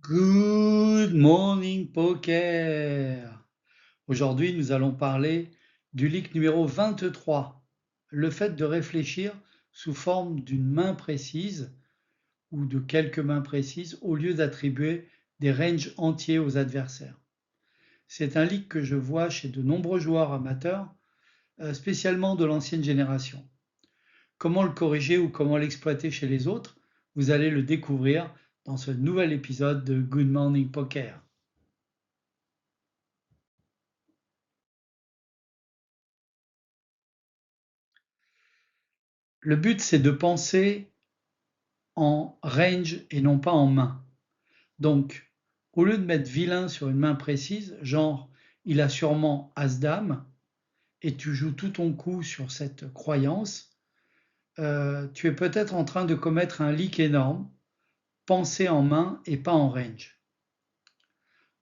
Good morning poker. Aujourd'hui, nous allons parler du leak numéro 23, le fait de réfléchir sous forme d'une main précise ou de quelques mains précises au lieu d'attribuer des ranges entiers aux adversaires. C'est un leak que je vois chez de nombreux joueurs amateurs, spécialement de l'ancienne génération. Comment le corriger ou comment l'exploiter chez les autres? Vous allez le découvrir dans ce nouvel épisode de Good Morning Poker. Le but, c'est de penser en range et non pas en main. Donc, au lieu de mettre vilain sur une main précise, genre il a sûrement As-Dame, et tu joues tout ton coup sur cette croyance, tu es peut-être en train de commettre un leak énorme, penser en main et pas en range.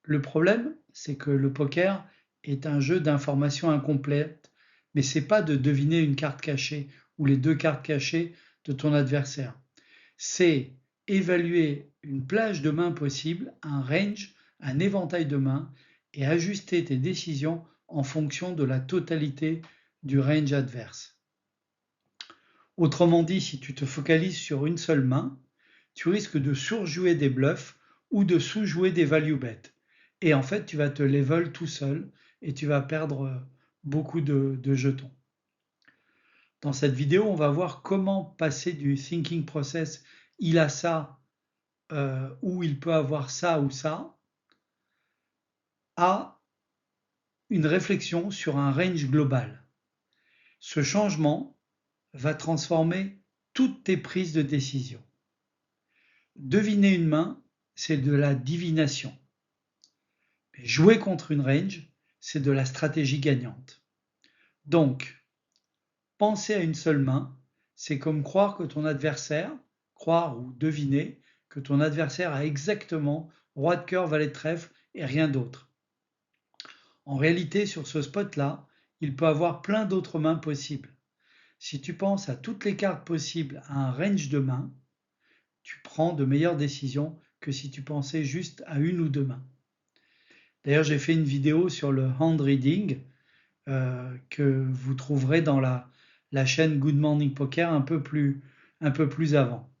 Le problème, c'est que le poker est un jeu d'informations incomplètes, mais c'est pas de deviner une carte cachée ou les deux cartes cachées de ton adversaire. C'est évaluer une plage de mains possible, un range, un éventail de mains, et ajuster tes décisions en fonction de la totalité du range adverse. Autrement dit, si tu te focalises sur une seule main, tu risques de surjouer des bluffs ou de sous-jouer des value bets. Et en fait, tu vas te level tout seul et tu vas perdre beaucoup de jetons. Dans cette vidéo, on va voir comment passer du thinking process il a ça ou il peut avoir ça ou ça à une réflexion sur un range global. Ce changement va transformer toutes tes prises de décision. Deviner une main, c'est de la divination. Mais jouer contre une range, c'est de la stratégie gagnante. Donc, penser à une seule main, c'est comme croire que ton adversaire, croire ou deviner que ton adversaire a exactement roi de cœur, valet de trèfle et rien d'autre. En réalité, sur ce spot-là, il peut avoir plein d'autres mains possibles. Si tu penses à toutes les cartes possibles à un range de mains, tu prends de meilleures décisions que si tu pensais juste à une ou deux mains. D'ailleurs, j'ai fait une vidéo sur le hand reading que vous trouverez dans la chaîne Good Morning Poker un peu plus avant.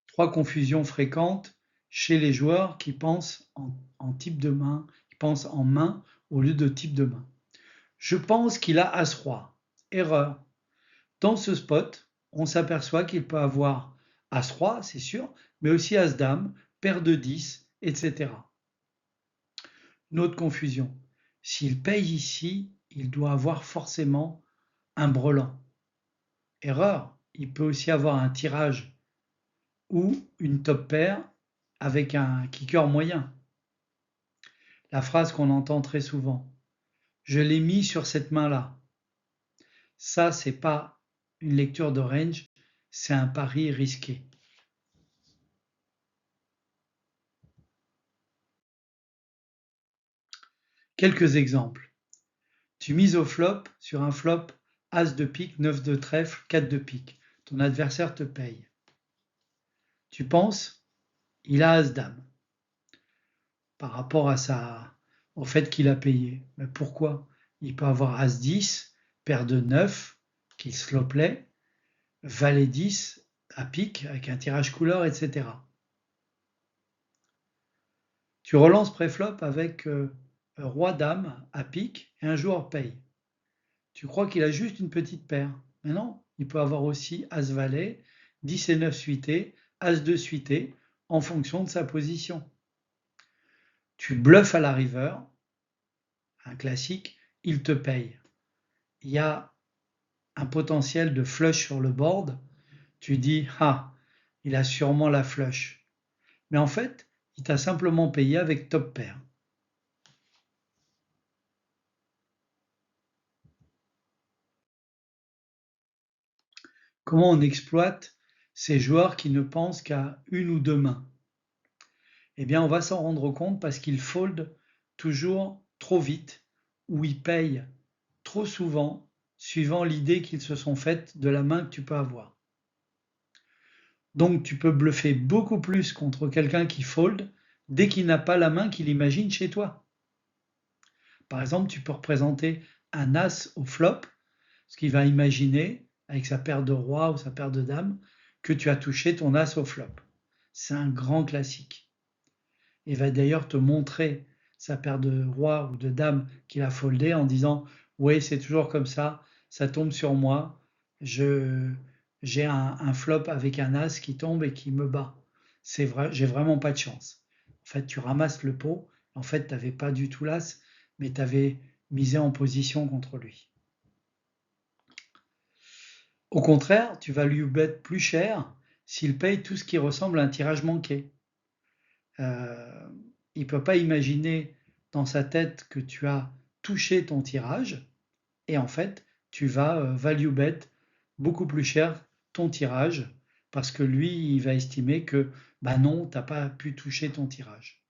Trois confusions fréquentes chez les joueurs qui pensent en type de main, qui pensent en main au lieu de type de main. Je pense qu'il a As-Roi. Erreur. Dans ce spot, on s'aperçoit qu'il peut avoir As-Roi, c'est sûr, mais aussi As-Dame, paire de 10, etc. Une autre confusion. S'il paye ici, il doit avoir forcément un brelan. Erreur. Il peut aussi avoir un tirage ou une top paire avec un kicker moyen. La phrase qu'on entend très souvent. Je l'ai mis sur cette main-là. Ça, c'est pas une lecture de range, c'est un pari risqué. Quelques exemples. Tu mises au flop sur un flop As de pique, 9 de trèfle, 4 de pique. Ton adversaire te paye. Tu penses, il a As-Dame par rapport au fait qu'il a payé. Mais pourquoi? Il peut avoir As-10, paire de 9 qu'il slopait, Valet 10 à pique avec un tirage couleur, etc. Tu relances préflop avec Roi-Dame à pique et un joueur paye. Tu crois qu'il a juste une petite paire. Mais non, il peut avoir aussi As-Valet, 10 et 9 suités, As-2 suité, en fonction de sa position. Tu bluffes à la river, un classique, il te paye. Il y a un potentiel de flush sur le board, tu dis, ah, il a sûrement la flush. Mais en fait, il t'a simplement payé avec top pair. Comment on exploite ces joueurs qui ne pensent qu'à une ou deux mains? Eh bien, on va s'en rendre compte parce qu'ils fold toujours trop vite ou ils payent trop souvent suivant l'idée qu'ils se sont faite de la main que tu peux avoir. Donc tu peux bluffer beaucoup plus contre quelqu'un qui fold dès qu'il n'a pas la main qu'il imagine chez toi. Par exemple, tu peux représenter un as au flop, ce qu'il va imaginer avec sa paire de roi ou sa paire de dame que tu as touché ton as au flop. C'est un grand classique. Il va d'ailleurs te montrer sa paire de roi ou de dame qu'il a foldé en disant oui, c'est toujours comme ça tombe sur moi, j'ai un flop avec un as qui tombe et qui me bat. C'est vrai, j'ai vraiment pas de chance. En fait, tu ramasses le pot, en fait, tu n'avais pas du tout l'as, mais tu avais misé en position contre lui. Au contraire, tu vas lui bet plus cher s'il paye tout ce qui ressemble à un tirage manqué. Il ne peut pas imaginer dans sa tête que tu as touché ton tirage et en fait, tu vas value bet beaucoup plus cher ton tirage parce que lui, il va estimer que bah non, tu n'as pas pu toucher ton tirage.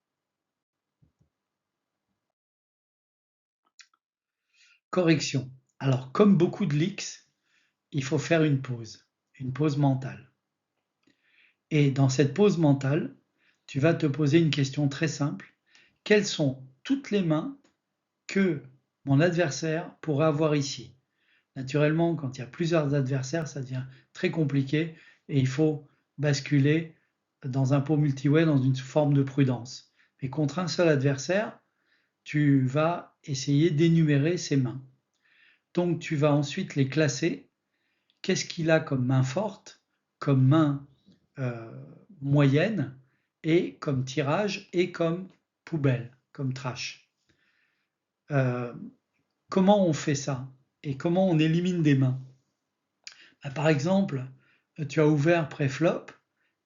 Correction. Alors, comme beaucoup de leaks, il faut faire une pause mentale. Et dans cette pause mentale, tu vas te poser une question très simple. Quelles sont toutes les mains que mon adversaire pourrait avoir ici? Naturellement, quand il y a plusieurs adversaires, ça devient très compliqué et il faut basculer dans un pot multiway dans une forme de prudence. Mais contre un seul adversaire, tu vas essayer d'énumérer ses mains. Donc tu vas ensuite les classer. Qu'est-ce qu'il a comme main forte, comme main euh, moyenne, et comme tirage, et comme poubelle, comme trash. Euh, Comment on fait ça? Et comment on élimine des mains? Par exemple, tu as ouvert pré-flop,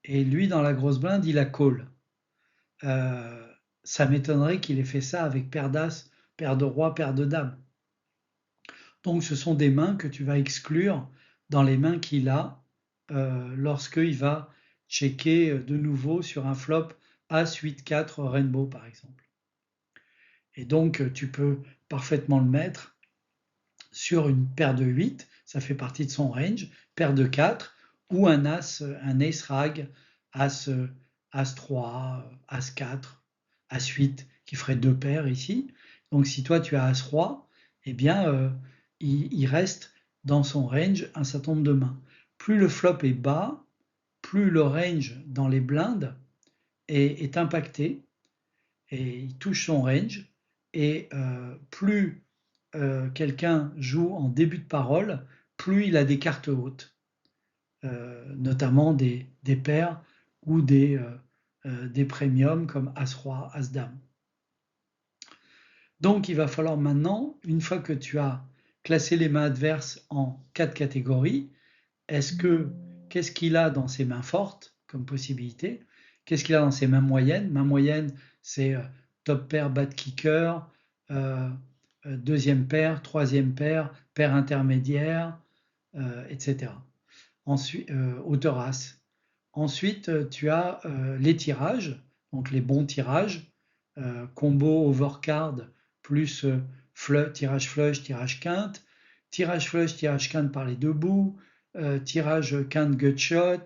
et lui, dans la grosse blinde, il a call. Ça m'étonnerait qu'il ait fait ça avec paire d'as, paire de roi, paire de dame. Donc ce sont des mains que tu vas exclure dans les mains qu'il a lorsqu'il va checker de nouveau sur un flop As 8-4 Rainbow par exemple. Et donc tu peux parfaitement le mettre sur une paire de 8, ça fait partie de son range, paire de 4 ou un As, un Ace Rag, As, As 3, As 4, As 8 qui ferait deux paires ici. Donc si toi tu as As Roi, eh bien il reste dans son range un certain nombre de mains. Plus le flop est bas, plus le range dans les blindes est impacté et il touche son range. Et plus quelqu'un joue en début de parole, plus il a des cartes hautes, notamment des paires ou des premiums comme As-Roi, As-Dame. Donc il va falloir maintenant, une fois que tu as classé les mains adverses en 4 catégories, qu'est-ce qu'il a dans ses mains fortes comme possibilité? Qu'est-ce qu'il a dans ses mains moyennes? Main moyenne, c'est top pair, bad kicker, deuxième paire, troisième paire, paire intermédiaire, etc. Ensuite, hauteur as. Ensuite, tu as les tirages, donc les bons tirages, combo overcard plus tirage flush, tirage quinte, tirage flush, tirage quinte par les deux bouts, tirage quinte gutshot,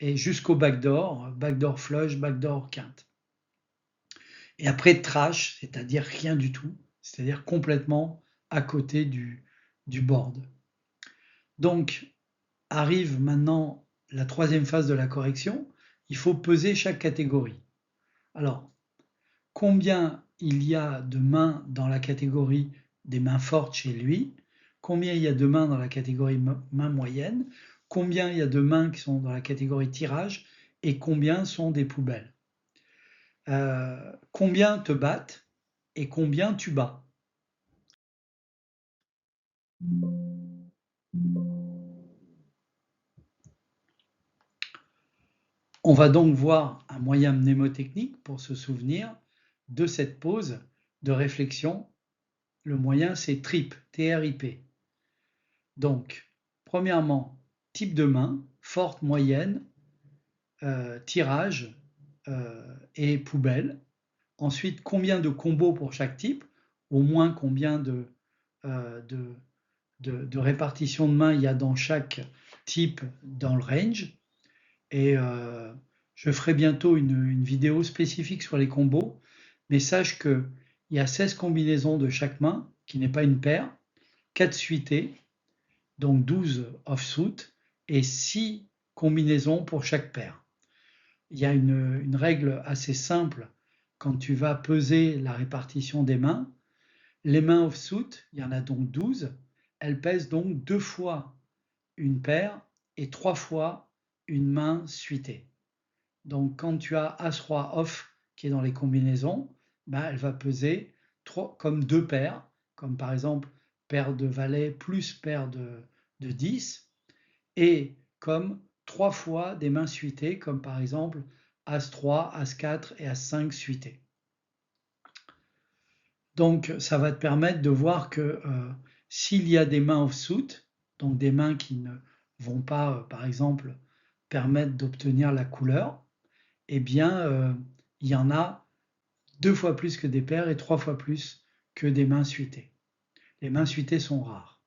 et jusqu'au backdoor flush, backdoor quinte. Et après trash, c'est-à-dire rien du tout, c'est-à-dire complètement à côté du board. Donc arrive maintenant la troisième phase de la correction, il faut peser chaque catégorie. Alors, combien il y a de mains dans la catégorie des mains fortes chez lui, combien il y a de mains dans la catégorie main moyenne, combien il y a de mains qui sont dans la catégorie tirage et combien sont des poubelles. Combien te battent et combien tu bats. On va donc voir un moyen mnémotechnique pour se souvenir de cette pause de réflexion. Le moyen, c'est TRIP, T-R-I-P. Donc, premièrement, type de main, forte, moyenne, tirage et poubelle. Ensuite, combien de combos pour chaque type, au moins combien de de répartition de mains il y a dans chaque type dans le range. Et je ferai bientôt une vidéo spécifique sur les combos, mais sache qu'il y a 16 combinaisons de chaque main, qui n'est pas une paire, 4 suités, donc 12 offsuit, et 6 combinaisons pour chaque paire. Il y a une règle assez simple quand tu vas peser la répartition des mains. Les mains offsuit, il y en a donc 12, elles pèsent donc 2 fois une paire et 3 fois une main suitée. Donc quand tu as As-Roi off qui est dans les combinaisons, ben, elle va peser comme 2 paires, comme par exemple paire de valet plus paire de 10, et comme 3 fois des mains suitées, comme par exemple As-3, As-4 et As-5 suités. Donc ça va te permettre de voir que s'il y a des mains offsuit, donc des mains qui ne vont pas, par exemple, permettre d'obtenir la couleur, eh bien, il y en a 2 fois plus que des paires et 3 fois plus que des mains suitées. Les mains suitées sont rares.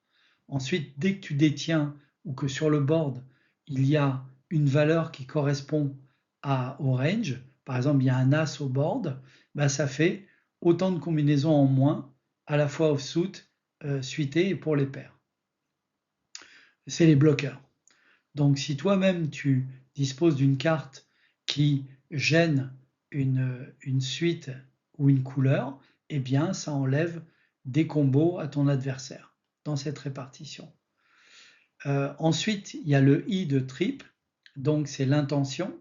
Ensuite, dès que tu détiens ou que sur le board, il y a une valeur qui correspond au range, par exemple, il y a un As au board, bah, ça fait autant de combinaisons en moins, à la fois offsuit, suité et pour les paires. C'est les bloqueurs. Donc si toi-même tu disposes d'une carte qui gêne une suite ou une couleur, eh bien ça enlève des combos à ton adversaire dans cette répartition. Ensuite, il y a le I de trip, donc c'est l'intention.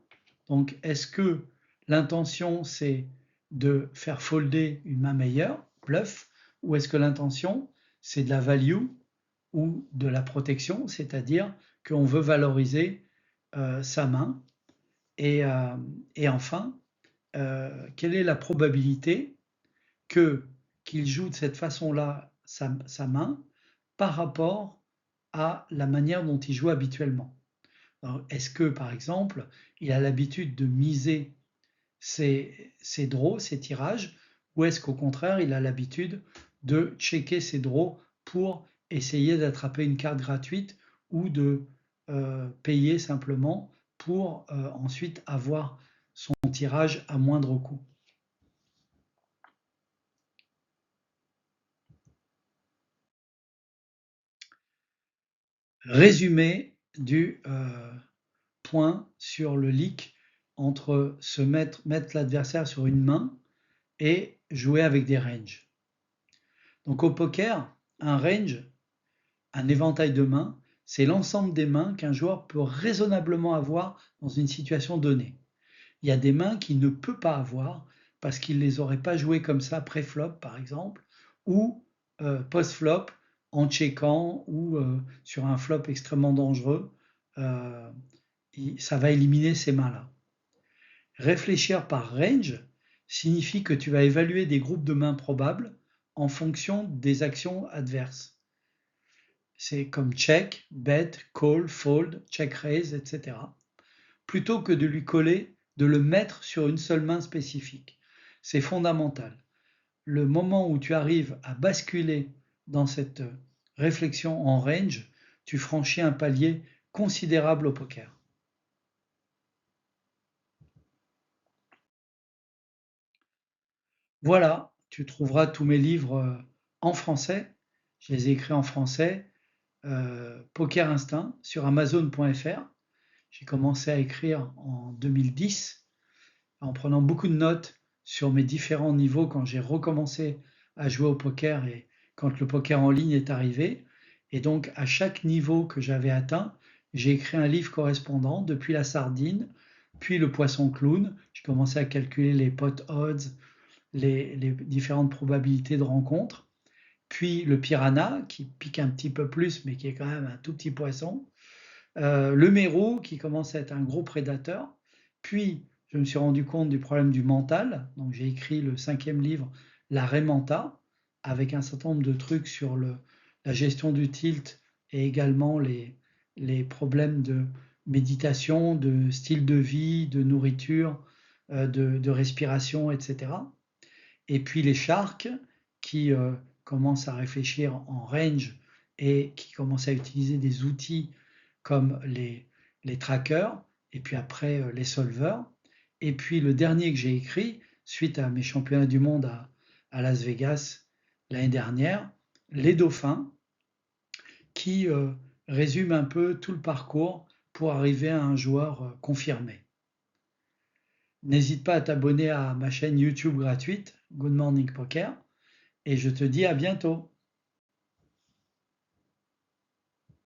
Donc est-ce que l'intention c'est de faire folder une main meilleure, bluff, ou est-ce que l'intention c'est de la value ou de la protection, c'est-à-dire qu'on veut valoriser sa main. Et enfin, quelle est la probabilité qu'il joue de cette façon-là sa main par rapport à la manière dont il joue habituellement. Est-ce que, par exemple, il a l'habitude de miser ses draws, ses tirages, ou est-ce qu'au contraire, il a l'habitude de checker ses draws pour essayer d'attraper une carte gratuite ou de payer simplement pour ensuite avoir son tirage à moindre coût. Résumé du point sur le leak entre mettre l'adversaire sur une main et jouer avec des ranges. Donc au poker, un range, un éventail de mains, c'est l'ensemble des mains qu'un joueur peut raisonnablement avoir dans une situation donnée. Il y a des mains qu'il ne peut pas avoir parce qu'il ne les aurait pas jouées comme ça pré-flop par exemple, ou post-flop en checkant ou sur un flop extrêmement dangereux, ça va éliminer ces mains-là. Réfléchir par range signifie que tu vas évaluer des groupes de mains probables en fonction des actions adverses. C'est comme check, bet, call, fold, check raise, etc. Plutôt que de lui coller, de le mettre sur une seule main spécifique. C'est fondamental. Le moment où tu arrives à basculer dans cette réflexion en range, tu franchis un palier considérable au poker. Voilà, tu trouveras tous mes livres en français. Je les ai écrits en français. Poker Instinct sur Amazon.fr. J'ai commencé à écrire en 2010 en prenant beaucoup de notes sur mes différents niveaux quand j'ai recommencé à jouer au poker et quand le poker en ligne est arrivé. Et donc à chaque niveau que j'avais atteint, j'ai écrit un livre correspondant depuis la sardine, puis le poisson clown. J'ai commencé à calculer les pot odds, les différentes probabilités de rencontre, puis le piranha qui pique un petit peu plus mais qui est quand même un tout petit poisson, le mérou qui commence à être un gros prédateur, puis je me suis rendu compte du problème du mental, donc j'ai écrit le 5e livre, La Remanta, avec un certain nombre de trucs sur la gestion du tilt et également les problèmes de méditation, de style de vie, de nourriture, de respiration, etc. Et puis les sharks qui commencent à réfléchir en range et qui commençait à utiliser des outils comme les trackers et puis après les solvers. Et puis le dernier que j'ai écrit, suite à mes championnats du monde à Las Vegas l'année dernière, Les Dauphins, qui résume un peu tout le parcours pour arriver à un joueur confirmé. N'hésite pas à t'abonner à ma chaîne YouTube gratuite, Good Morning Poker, et je te dis à bientôt.